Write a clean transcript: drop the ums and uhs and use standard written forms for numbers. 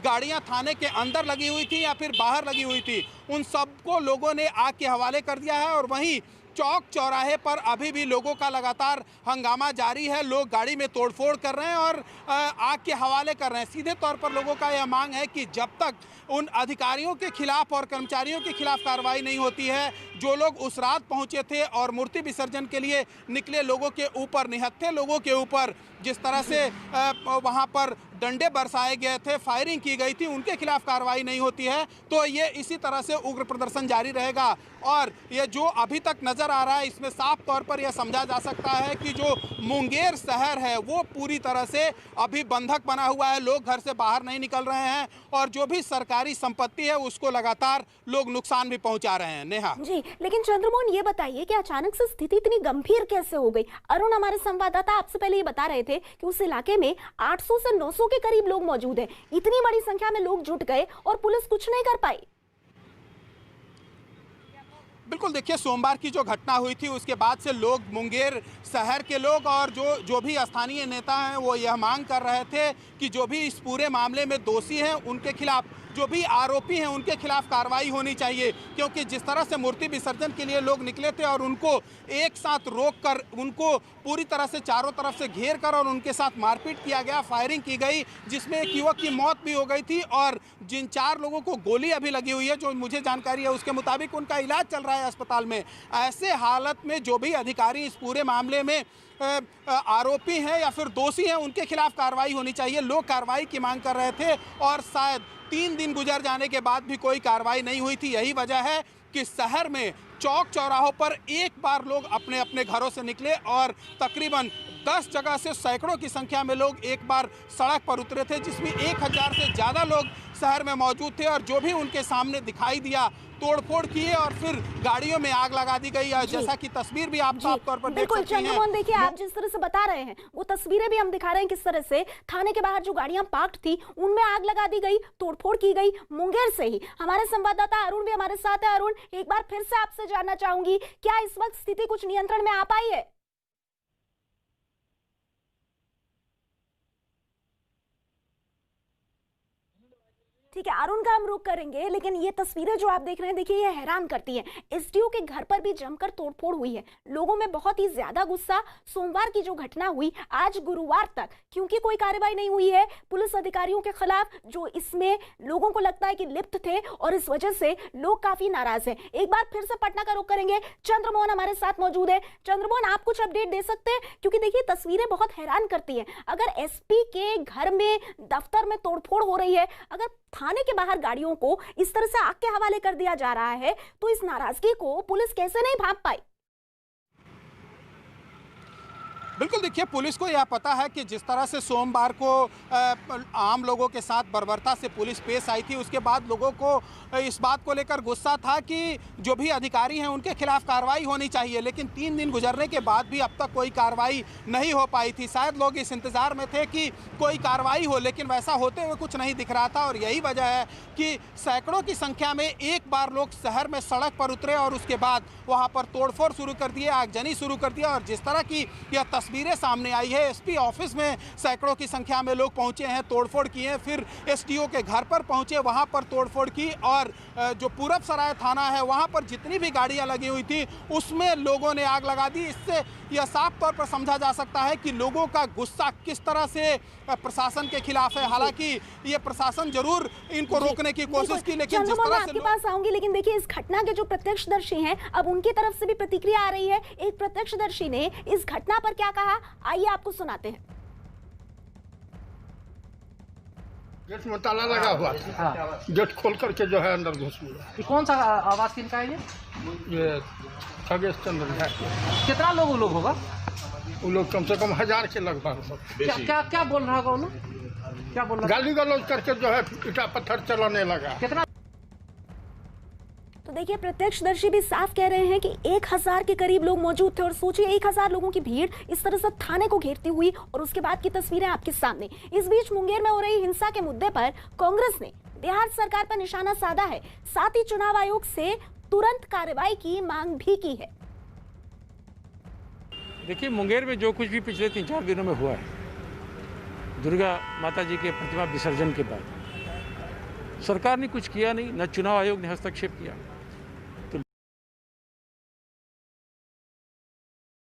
गाड़ियां थाने के अंदर लगी हुई थी या फिर बाहर लगी हुई थी, उन सबको लोगों ने आग के हवाले कर दिया है। और वहीं चौक चौराहे पर अभी भी लोगों का लगातार हंगामा जारी है। लोग गाड़ी में तोड़फोड़ कर रहे हैं और आग के हवाले कर रहे हैं। सीधे तौर पर लोगों का यह मांग है कि जब तक उन अधिकारियों के खिलाफ और कर्मचारियों के खिलाफ कार्रवाई नहीं होती है, जो लोग उस रात पहुंचे थे और मूर्ति विसर्जन के लिए निकले लोगों के ऊपर, निहत्थे लोगों के ऊपर जिस तरह से वहां पर डंडे बरसाए गए थे, फायरिंग की गई थी, उनके खिलाफ कार्रवाई नहीं होती है तो ये इसी तरह से उग्र प्रदर्शन जारी रहेगा। और ये जो अभी तक नजर आ रहा है, इसमें साफ तौर पर यह समझा जा सकता है कि जो मुंगेर शहर है वो पूरी तरह से अभी बंधक बना हुआ है। लोग घर से बाहर नहीं निकल रहे हैं और जो भी सरकारी संपत्ति है उसको लगातार लोग नुकसान भी पहुंचा रहे हैं। नेहा जी, लेकिन चंद्रमोहन ये बताइए कि अचानक से स्थिति इतनी गंभीर कैसे हो गई? अरुण, हमारे संवाददाता आपसे पहले ये बता रहे थे कि उस इलाके में 800 से 900 के करीब लोग मौजूद हैं। इतनी बड़ी संख्या में लोग जुट गए और पुलिस कुछ नहीं कर पाई। बिल्कुल, देखिए सोमवार की जो घटना हुई थी उसके बाद से लोग, मुंगेर शहर के लोग और जो भी स्थानीय नेता हैं वो यह मांग कर रहे थे कि जो भी इस पूरे मामले में दोषी हैं उनके खिलाफ, जो भी आरोपी हैं उनके खिलाफ कार्रवाई होनी चाहिए। क्योंकि जिस तरह से मूर्ति विसर्जन के लिए लोग निकले थे और उनको एक साथ रोक कर, उनको पूरी तरह से चारों तरफ से घेर कर और उनके साथ मारपीट किया गया, फायरिंग की गई, जिसमें एक युवक की मौत भी हो गई थी और जिन 4 लोगों को गोली अभी लगी हुई है, जो मुझे जानकारी है उसके मुताबिक उनका इलाज चल रहा है अस्पताल में। ऐसे हालत में जो भी अधिकारी इस पूरे मामले में आरोपी हैं या फिर दोषी हैं उनके खिलाफ कार्रवाई होनी चाहिए। लोग कार्रवाई की मांग कर रहे थे और शायद 3 दिन गुजर जाने के बाद भी कोई कार्रवाई नहीं हुई थी। यही वजह है कि शहर में चौक चौराहों पर एक बार लोग अपने अपने घरों से निकले और तकरीबन 10 जगह से सैकड़ों की संख्या में लोग एक बार सड़क पर उतरे थे, जिसमें 1000 से ज़्यादा लोग शहर में मौजूद थे और जो भी उनके सामने दिखाई दिया तोड़फोड़ किए और फिर गाड़ियों में आग लगा दी गई। जैसा कि तस्वीर भी आप साफ तौर पर देख सकते हैं। बिल्कुल चंद्रमोहन, देखिए आप जिस तरह से बता रहे हैं वो तस्वीरें भी हम दिखा रहे हैं किस तरह से थाने के बाहर जो गाड़ियां पार्क थी उनमें आग लगा दी गई, तोड़फोड़ की गई। मुंगेर से ही हमारे संवाददाता अरुण भी हमारे साथ है। अरुण, एक बार फिर से आपसे जानना चाहूंगी, क्या इस वक्त स्थिति कुछ नियंत्रण में आ पाई है? ठीक है, अरुण का हम रुख करेंगे, लेकिन ये तस्वीरें जो आप देख रहे हैं, देखिए ये हैरान करती हैं। एसडीओ के घर पर भी जमकर तोड़फोड़ हुई है। लोगों में बहुत ही ज्यादा गुस्सा। सोमवार की जो घटना हुई, आज गुरुवार तक क्योंकि कोई कार्रवाई नहीं हुई है पुलिस अधिकारियों के खिलाफ जो इसमें लोगों को लगता है कि लिप्त थे, और इस वजह से लोग काफी नाराज हैं। एक बार फिर से पटना का रुख करेंगे, चंद्रमोहन हमारे साथ मौजूद है। चंद्रमोहन, आप कुछ अपडेट दे सकते हैं? क्योंकि देखिए तस्वीरें बहुत हैरान करती हैं। अगर एसपी के घर में, दफ्तर में तोड़फोड़ हो रही है, अगर थाने के बाहर गाड़ियों को इस तरह से आग के हवाले कर दिया जा रहा है, तो इस नाराजगी को पुलिस कैसे नहीं भांप पाई? बिल्कुल, देखिए पुलिस को यह पता है कि जिस तरह से सोमवार को आम लोगों के साथ बर्बरता से पुलिस पेश आई थी, उसके बाद लोगों को इस बात को लेकर गुस्सा था कि जो भी अधिकारी हैं उनके खिलाफ कार्रवाई होनी चाहिए। लेकिन 3 दिन गुजरने के बाद भी अब तक कोई कार्रवाई नहीं हो पाई थी। शायद लोग इस इंतजार में थे कि कोई कार्रवाई हो, लेकिन वैसा होते हुए कुछ नहीं दिख रहा था। और यही वजह है कि सैकड़ों की संख्या में एक बार लोग शहर में सड़क पर उतरे और उसके बाद वहाँ पर तोड़फोड़ शुरू कर दिए, आगजनी शुरू कर दिया। और जिस तरह की यह तस्वीरें सामने आई है, एसपी ऑफिस में सैकड़ों की संख्या में लोग पहुंचे हैं, तोड़फोड़ किए हैं, फिर एसडीओ के घर पर पहुंचे, वहां पर तोड़फोड़ की। और जो पूरब सराय थाना है वहां पर जितनी भी गाड़ियां लगी हुई थी उसमें लोगों ने आग लगा दी। इससे यह साफ तौर पर समझा जा सकता है कि लोगों का गुस्सा किस तरह से प्रशासन के खिलाफ है। हालांकि ये प्रशासन जरूर इनको रोकने की कोशिश की, लेकिन जिस तरह से आपके पास आऊंगी, लेकिन देखिए इस घटना के जो प्रत्यक्षदर्शी हैं, अब उनकी तरफ से भी प्रतिक्रिया आ रही है। एक प्रत्यक्षदर्शी ने इस घटना पर क्या कहा, आइए आपको सुनाते हैं। गेट में ताला लगा हुआ था, गेट खोल करके जो है अंदर घुस गया। कौन सा आवाज किनका है ये खगेश चंद्र झा। कितना लोग होगा? वो लोग कम से कम 1000 के लगभग। क्या बोल रहा होगा? क्या बोल रहा? गाली गलौज करके जो है ईटा पत्थर चलाने लगा। कितना? तो देखिए प्रत्यक्षदर्शी भी साफ कह रहे हैं कि 1000 के करीब लोग मौजूद थे। और सोचिए 1000 लोगों की भीड़ इस तरह से थाने को घेरती हुई, और उसके बाद की तस्वीरें आपके सामने। इस बीच मुंगेर में हो रही हिंसा के मुद्दे पर कांग्रेस ने बिहार सरकार पर निशाना साधा है, साथ ही चुनाव आयोग से तुरंत कार्रवाई की मांग भी की है। देखिए मुंगेर में जो कुछ भी पिछले 3-4 दिनों में हुआ है, दुर्गा माता जी के प्रतिमा विसर्जन के बाद, सरकार ने कुछ किया नहीं, न चुनाव आयोग ने हस्तक्षेप किया।